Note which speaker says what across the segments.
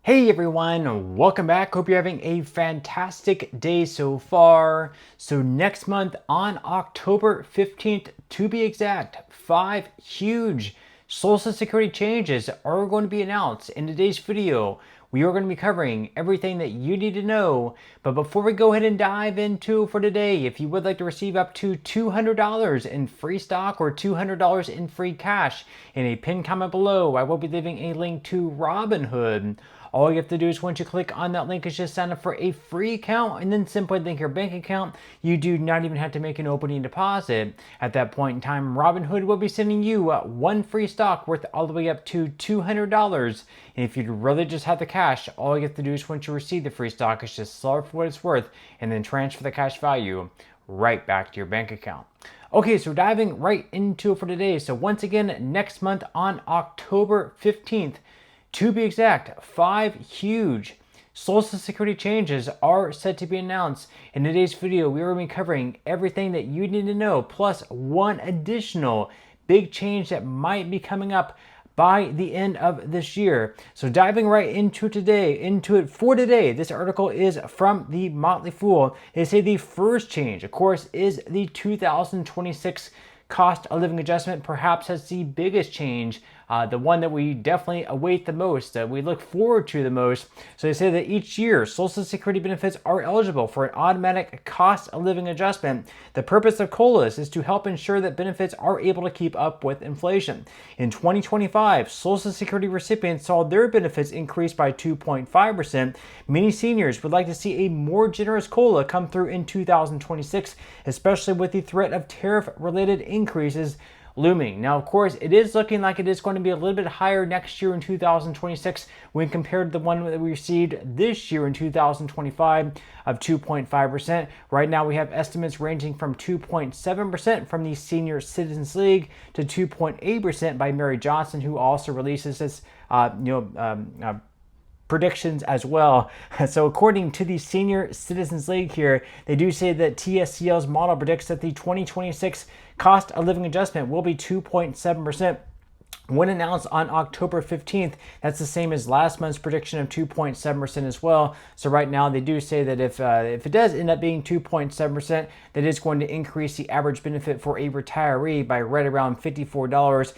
Speaker 1: Hey everyone, welcome back. Hope you're having a fantastic day so far. So next month on October 15th, to be exact, 5 huge Social Security changes are going to be announced. In today's video, we are going to be covering everything that you need to know. But before we go ahead and dive into for today, if you would like to receive up to $200 in free stock or $200 in free cash, in a pinned comment below, I will be leaving a link to Robinhood. All you have to do is once you click on that link is just sign up for a free account and then simply link your bank account. You do not even have to make an opening deposit. At that point in time, Robinhood will be sending you one free stock worth all the way up to $200. And if you'd really just have the cash, all you have to do is once you receive the free stock is just sell it for what it's worth and then transfer the cash value right back to your bank account. Okay, so diving right into it for today. So once again, next month on October 15th, to be exact, 5 huge Social Security changes are set to be announced. In today's video, we are going to be covering everything that you need to know, plus one additional big change that might be coming up by the end of this year. So diving right into it for today, this article is from the Motley Fool. They say the first change, of course, is the 2026 cost of living adjustment. Perhaps has the biggest change, the one that we definitely await the most, that we look forward to the most. So they say that each year Social Security benefits are eligible for an automatic cost of living adjustment. The purpose of COLAs is to help ensure that benefits are able to keep up with inflation. In 2025, Social Security recipients saw their benefits increase by 2.5%. Many seniors would like to see a more generous COLA come through in 2026, especially with the threat of tariff-related increases looming. Now, of course, it is looking like it is going to be a little bit higher next year in 2026 when compared to the one that we received this year in 2025 of 2.5%. Right now, we have estimates ranging from 2.7% from the Senior Citizens League to 2.8% by Mary Johnson, who also releases this, predictions as well. So according to the Senior Citizens League here, they do say that TSCL's model predicts that the 2026 cost of living adjustment will be 2.7%. When announced on October 15th, that's the same as last month's prediction of 2.7% as well. So right now they do say that if it does end up being 2.7%, that is going to increase the average benefit for a retiree by right around $54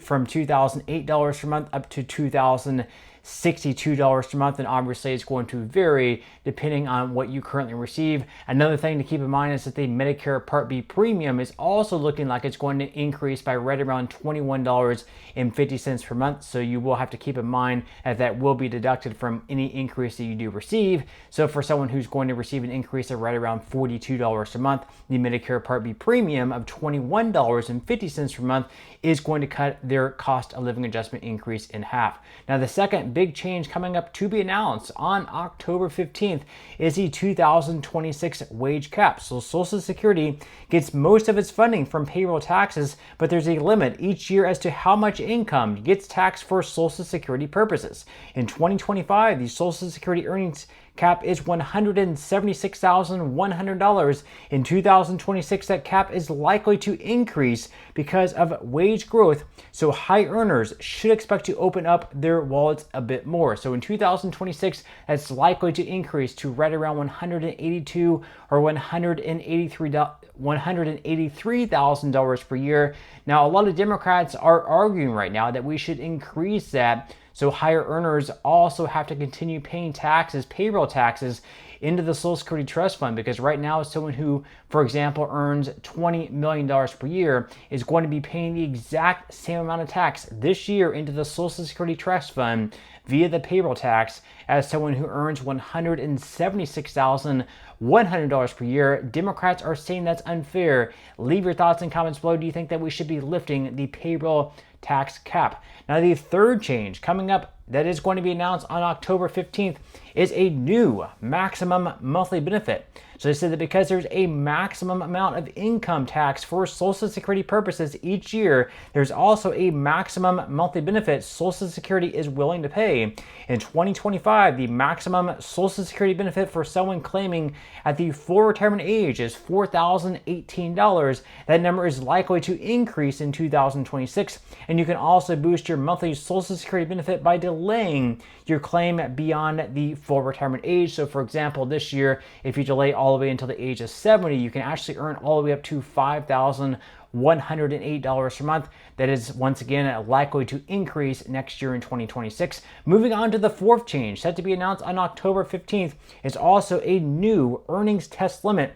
Speaker 1: from $2,008 per month up to $2,062 per month, and obviously it's going to vary depending on what you currently receive. Another thing to keep in mind is that the Medicare Part B premium is also looking like it's going to increase by right around $21.50 per month, so you will have to keep in mind that will be deducted from any increase that you do receive. So for someone who's going to receive an increase of right around $42 a month, the Medicare Part B premium of $21.50 per month is going to cut their cost of living adjustment increase in half. Now, the second big change coming up to be announced on October 15th is the 2026 wage cap. So Social Security gets most of its funding from payroll taxes, but there's a limit each year as to how much income gets taxed for Social Security purposes. In 2025, the Social Security earnings cap is $176,100. In 2026, that cap is likely to increase because of wage growth. So high earners should expect to open up their wallets a bit more. So in 2026, that's likely to increase to right around $182,000 or $183,000 per year. Now, a lot of Democrats are arguing right now that we should increase that, so higher earners also have to continue paying taxes, payroll taxes, into the Social Security Trust Fund, because right now someone who, for example, earns $20 million per year is going to be paying the exact same amount of tax this year into the Social Security Trust Fund via the payroll tax as someone who earns $176,100 per year. Democrats are saying that's unfair. Leave your thoughts and comments below. Do you think that we should be lifting the payroll tax cap? Now, the third change coming up that is going to be announced on October 15th is a new maximum monthly benefit. So they said that because there's a maximum amount of income tax for Social Security purposes each year, there's also a maximum monthly benefit Social Security is willing to pay. In 2025, the maximum Social Security benefit for someone claiming at the full retirement age is $4,018. That number is likely to increase in 2026, and you can also boost your monthly Social Security benefit by delaying delaying your claim beyond the full retirement age. So for example, this year, if you delay all the way until the age of 70, you can actually earn all the way up to $5,108 per month. That is, once again, likely to increase next year in 2026. Moving on to the fourth change, set to be announced on October 15th, is also a new earnings test limit.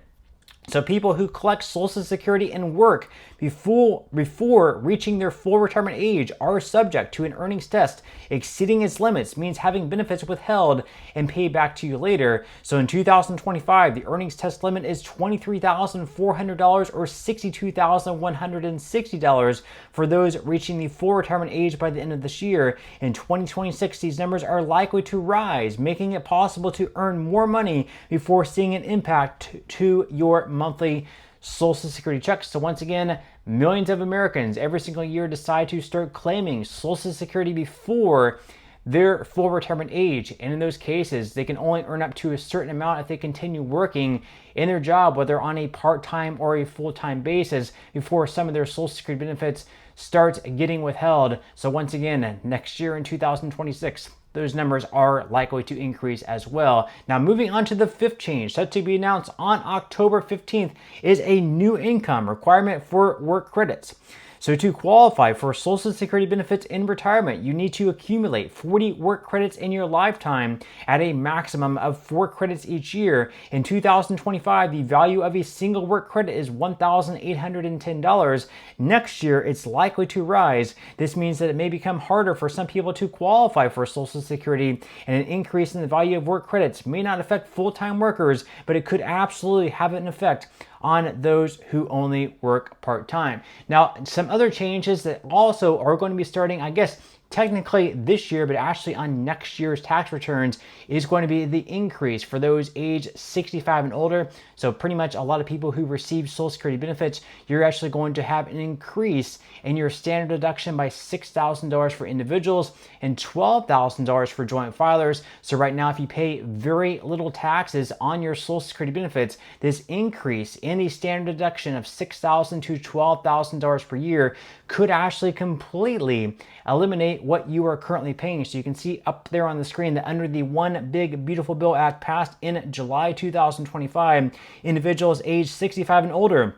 Speaker 1: So people who collect Social Security and work before reaching their full retirement age are subject to an earnings test. Exceeding its limits means having benefits withheld and paid back to you later. So in 2025, the earnings test limit is $23,400 or $62,160 for those reaching the full retirement age by the end of this year. In 2026, these numbers are likely to rise, making it possible to earn more money before seeing an impact to your monthly Social Security checks. So once again, millions of Americans every single year decide to start claiming Social Security before their full retirement age. And in those cases, they can only earn up to a certain amount if they continue working in their job, whether on a part-time or a full-time basis, before some of their Social Security benefits starts getting withheld. So once again, next year in 2026, those numbers are likely to increase as well. Now, moving on to the fifth change, set to be announced on October 15th, is a new income requirement for work credits. So to qualify for Social Security benefits in retirement, you need to accumulate 40 work credits in your lifetime at a maximum of 4 credits each year. In 2025, the value of a single work credit is $1,810. Next year, it's likely to rise. This means that it may become harder for some people to qualify for Social Security, and an increase in the value of work credits may not affect full-time workers, but it could absolutely have an effect on those who only work part-time. Now, some other changes that also are going to be starting, I guess, technically this year, but actually on next year's tax returns, is going to be the increase for those age 65 and older. So pretty much a lot of people who receive Social Security benefits, you're actually going to have an increase in your standard deduction by $6,000 for individuals and $12,000 for joint filers. So right now, if you pay very little taxes on your Social Security benefits, this increase in the standard deduction of $6,000 to $12,000 per year could actually completely eliminate what you are currently paying. So you can see up there on the screen that under the One Big Beautiful Bill Act passed in July 2025, individuals aged 65 and older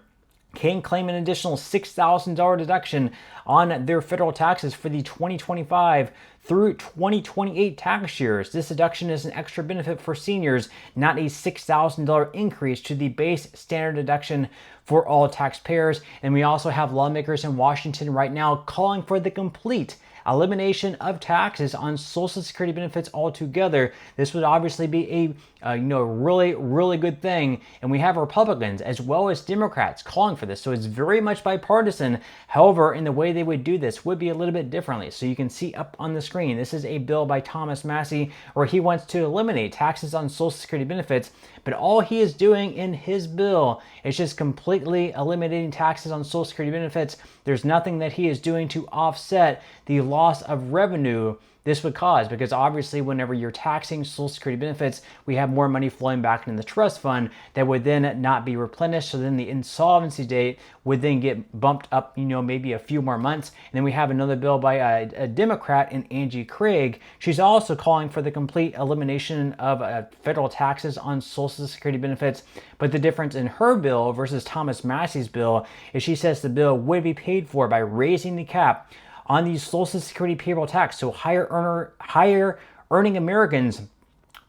Speaker 1: can claim an additional $6,000 deduction on their federal taxes for the 2025 through 2028 tax years. This deduction is an extra benefit for seniors, not a $6,000 increase to the base standard deduction for all taxpayers. And we also have lawmakers in Washington right now calling for the complete elimination of taxes on Social Security benefits altogether. This would obviously be a really good thing, and we have Republicans as well as Democrats calling for this, so it's very much bipartisan. However, in the way they would do this would be a little bit differently. So you can see up on the screen, this is a bill by Thomas Massie where he wants to eliminate taxes on Social Security benefits, but all he is doing in his bill is just completely eliminating taxes on Social Security benefits. There's nothing that he is doing to offset the loss of revenue this would cause, because obviously whenever you're taxing Social Security benefits, we have more money flowing back into the trust fund that would then not be replenished. So then the insolvency date would then get bumped up, maybe a few more months. And then we have another bill by a Democrat, and Angie Craig. She's also calling for the complete elimination of federal taxes on Social Security benefits. But the difference in her bill versus Thomas Massie's bill is she says the bill would be paid for by raising the cap on the Social Security payroll tax. So higher earning Americans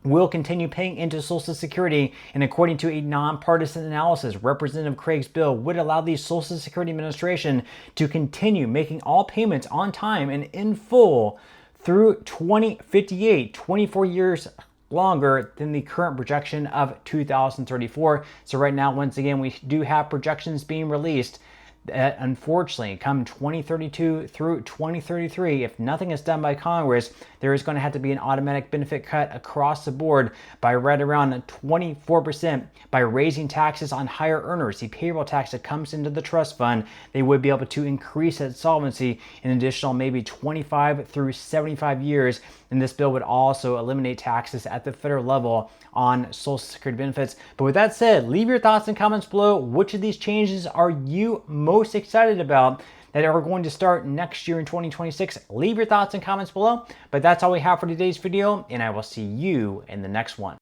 Speaker 1: will continue paying into Social Security, and according to a nonpartisan analysis, Representative Craig's bill would allow the Social Security Administration to continue making all payments on time and in full through 2058, 24 years longer than the current projection of 2034. So right now, once again, we do have projections being released that unfortunately come 2032 through 2033, if nothing is done by Congress, there is going to have to be an automatic benefit cut across the board by right around 24% by raising taxes on higher earners. The payroll tax that comes into the trust fund, they would be able to increase that solvency an additional maybe 25 through 75 years. And this bill would also eliminate taxes at the federal level on Social Security benefits. But with that said, leave your thoughts and comments below. Which of these changes are you most excited about that are going to start next year in 2026? Leave your thoughts and comments below. But that's all we have for today's video, and I will see you in the next one.